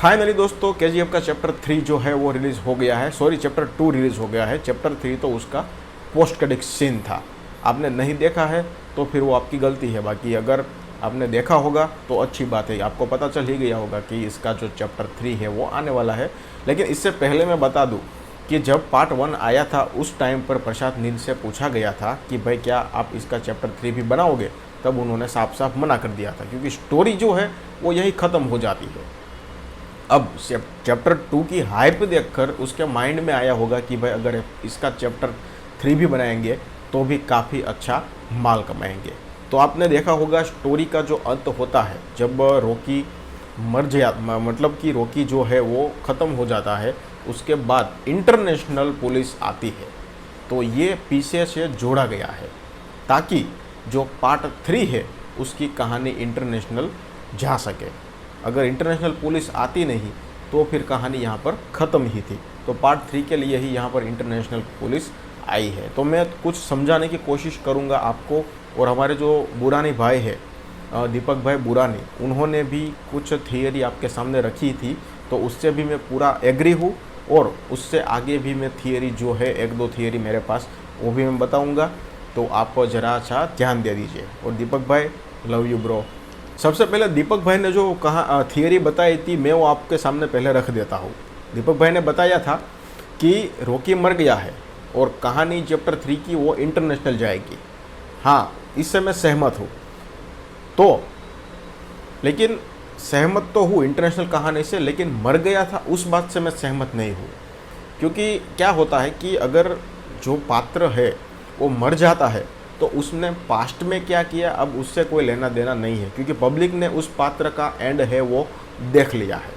Finally दोस्तों KGF का chapter 3 जो है वो रिलीज़ हो गया है। सॉरी, चैप्टर 2 रिलीज़ हो गया है। चैप्टर 3 तो उसका पोस्ट क्रेडिट सीन था। आपने नहीं देखा है तो फिर वो आपकी गलती है। बाकी अगर आपने देखा होगा तो अच्छी बात है, आपको पता चल ही गया होगा कि इसका जो चैप्टर 3 है वो आने वाला है। लेकिन इससे पहले मैं बता दूं कि जब पार्ट 1 आया था उस टाइम पर प्रशांत नील से पूछा गया था कि भाई क्या आप इसका चैप्टर 3 भी बनाओगे, तब उन्होंने साफ साफ मना कर दिया था क्योंकि स्टोरी जो है वो यही ख़त्म हो जाती है। अब चैप्टर 2 की हाइप देखकर उसके माइंड में आया होगा कि भाई अगर इसका चैप्टर 3 भी बनाएंगे तो भी काफ़ी अच्छा माल कमाएंगे। तो आपने देखा होगा स्टोरी का जो अंत होता है जब रॉकी मर जा मतलब कि रॉकी जो है वो ख़त्म हो जाता है, उसके बाद इंटरनेशनल पुलिस आती है। तो ये पीछे से जोड़ा गया है ताकि जो पार्ट 3 है उसकी कहानी इंटरनेशनल जा सके। अगर इंटरनेशनल पुलिस आती नहीं तो फिर कहानी यहाँ पर ख़त्म ही थी। तो पार्ट 3 के लिए ही यहाँ पर इंटरनेशनल पुलिस आई है। तो मैं कुछ समझाने की कोशिश करूँगा आपको। और हमारे जो बुरानी भाई है दीपक भाई बुरानी, उन्होंने भी कुछ थियरी आपके सामने रखी थी, तो उससे भी मैं पूरा एग्री हूँ। और उससे आगे भी मैं थियरी जो है, एक दो थियरी मेरे पास, वो भी मैं बताऊँगा। तो आप ज़रा सा ध्यान दे दीजिए। और दीपक भाई लव यू ब्रो। सबसे पहले दीपक भाई ने जो कहा थियरी बताई थी, मैं वो आपके सामने पहले रख देता हूँ। दीपक भाई ने बताया था कि रॉकी मर गया है और कहानी चैप्टर 3 की वो इंटरनेशनल जाएगी। हाँ, इससे मैं सहमत हूँ। तो लेकिन सहमत तो हूँ इंटरनेशनल कहानी से, लेकिन मर गया था उस बात से मैं सहमत नहीं हूँ। क्योंकि क्या होता है कि अगर जो पात्र है वो मर जाता है तो उसने पास्ट में क्या किया अब उससे कोई लेना देना नहीं है, क्योंकि पब्लिक ने उस पात्र का एंड है वो देख लिया है।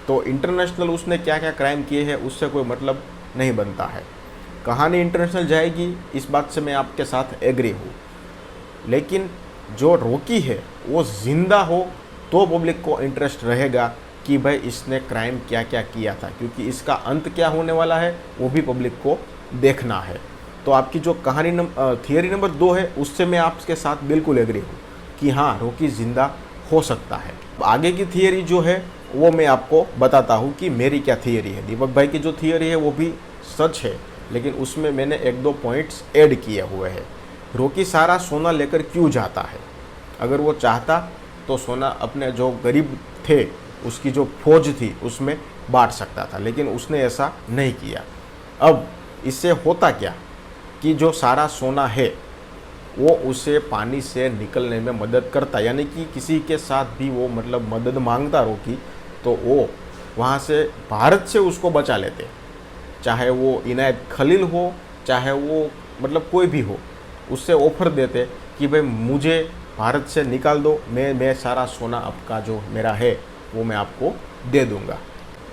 तो इंटरनेशनल उसने क्या क्या क्राइम किए हैं उससे कोई मतलब नहीं बनता है। कहानी इंटरनेशनल जाएगी, इस बात से मैं आपके साथ एग्री हूँ। लेकिन जो रॉकी है वो ज़िंदा हो तो पब्लिक को इंटरेस्ट रहेगा कि भाई इसने क्राइम क्या क्या किया था, क्योंकि इसका अंत क्या होने वाला है वो भी पब्लिक को देखना है। तो आपकी जो कहानी थियरी नंबर 2 है उससे मैं आपके साथ बिल्कुल एग्री हूँ कि हाँ, रॉकी ज़िंदा हो सकता है। आगे की थियरी जो है वो मैं आपको बताता हूँ कि मेरी क्या थियरी है। दीपक भाई की जो थियरी है वो भी सच है, लेकिन उसमें मैंने एक दो पॉइंट्स ऐड किए हुए हैं। रॉकी सारा सोना लेकर क्यों जाता है? अगर वो चाहता तो सोना अपने जो गरीब थे उसकी जो फौज थी उसमें बांट सकता था, लेकिन उसने ऐसा नहीं किया। अब इससे होता क्या कि जो सारा सोना है वो उसे पानी से निकलने में मदद करता, यानी कि किसी के साथ भी वो मतलब मदद मांगता रॉकी, तो वो वहाँ से भारत से उसको बचा लेते। चाहे वो इनायत खलील हो, चाहे वो मतलब कोई भी हो, उससे ऑफर देते कि भाई मुझे भारत से निकाल दो, मैं सारा सोना आपका जो मेरा है वो मैं आपको दे दूँगा।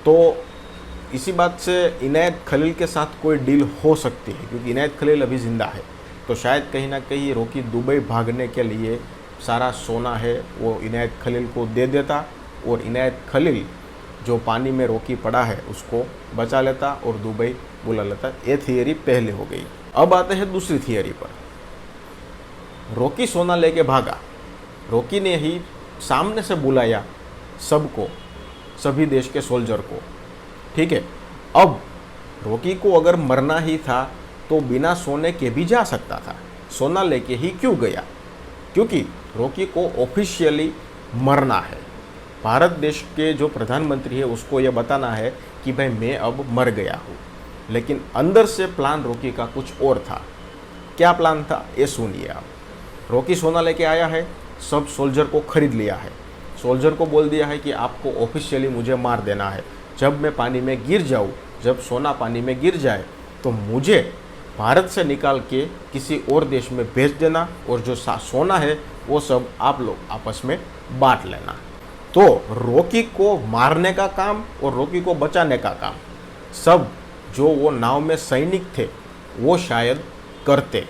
तो इसी बात से इनायत खलील के साथ कोई डील हो सकती है, क्योंकि इनायत खलील अभी ज़िंदा है। तो शायद कहीं ना कहीं रॉकी दुबई भागने के लिए सारा सोना है वो इनायत खलील को दे देता और इनायत खलील जो पानी में रॉकी पड़ा है उसको बचा लेता और दुबई बुला लेता। ये थियरी पहले हो गई। अब आते हैं दूसरी थियरी पर। रॉकी सोना लेके भागा, रॉकी ने ही सामने से बुलाया सबको, सभी देश के सोल्जर को, ठीक है। अब रॉकी को अगर मरना ही था तो बिना सोने के भी जा सकता था, सोना लेके ही क्यों गया? क्योंकि रॉकी को ऑफिशियली मरना है। भारत देश के जो प्रधानमंत्री है उसको ये बताना है कि भाई मैं अब मर गया हूँ। लेकिन अंदर से प्लान रॉकी का कुछ और था। क्या प्लान था ये सुनिए आप। रॉकी सोना लेके आया है, सब सोल्जर को खरीद लिया है, सोल्जर को बोल दिया है कि आपको ऑफिशियली मुझे मार देना है। जब मैं पानी में गिर जाऊँ, जब सोना पानी में गिर जाए तो मुझे भारत से निकाल के किसी और देश में भेज देना और जो सोना है वो सब आप लोग आपस में बांट लेना। तो रॉकी को मारने का काम और रॉकी को बचाने का काम सब जो वो नाव में सैनिक थे वो शायद करते।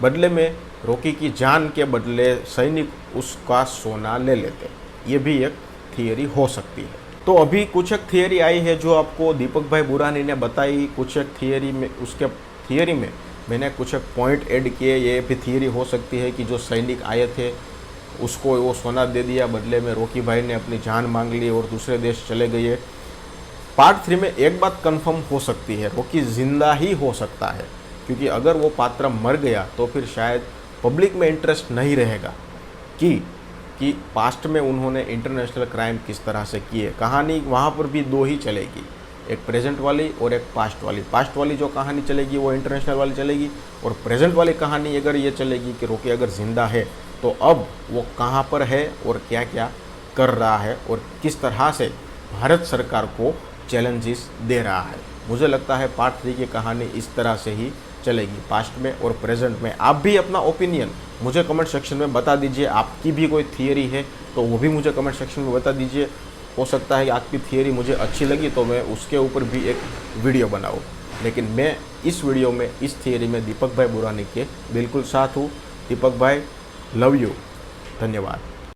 बदले में रॉकी की जान के बदले सैनिक उसका सोना ले लेते। ये भी एक थियरी हो सकती है। तो अभी कुछ एक थियरी आई है जो आपको दीपक भाई बुरानी ने बताई। कुछ एक थियरी में, उसके थियरी में मैंने कुछ एक पॉइंट ऐड किए। ये भी थियरी हो सकती है कि जो सैनिक आए थे उसको वो सोना दे दिया, बदले में रॉकी भाई ने अपनी जान मांग ली और दूसरे देश चले गए। पार्ट 3 में एक बात कंफर्म हो सकती है, रॉकी ज़िंदा ही हो सकता है, क्योंकि अगर वो पात्र मर गया तो फिर शायद पब्लिक में इंटरेस्ट नहीं रहेगा कि पास्ट में उन्होंने इंटरनेशनल क्राइम किस तरह से किए। कहानी वहाँ पर भी दो ही चलेगी, एक प्रेजेंट वाली और एक पास्ट वाली। पास्ट वाली जो कहानी चलेगी वो इंटरनेशनल वाली चलेगी, और प्रेजेंट वाली कहानी अगर ये चलेगी कि रॉकी अगर ज़िंदा है तो अब वो कहाँ पर है और क्या क्या कर रहा है और किस तरह से भारत सरकार को चैलेंजेस दे रहा है। मुझे लगता है पार्ट 3 की कहानी इस तरह से ही चलेगी, पास्ट में और प्रेजेंट में। आप भी अपना ओपिनियन मुझे कमेंट सेक्शन में बता दीजिए, आपकी भी कोई थियरी है तो वो भी मुझे कमेंट सेक्शन में बता दीजिए। हो सकता है कि आपकी थियरी मुझे अच्छी लगी तो मैं उसके ऊपर भी एक वीडियो बनाऊँ, लेकिन मैं इस वीडियो में इस थियरी में दीपक भाई बुरानी के बिल्कुल साथ हूँ। दीपक भाई, लव यू, धन्यवाद।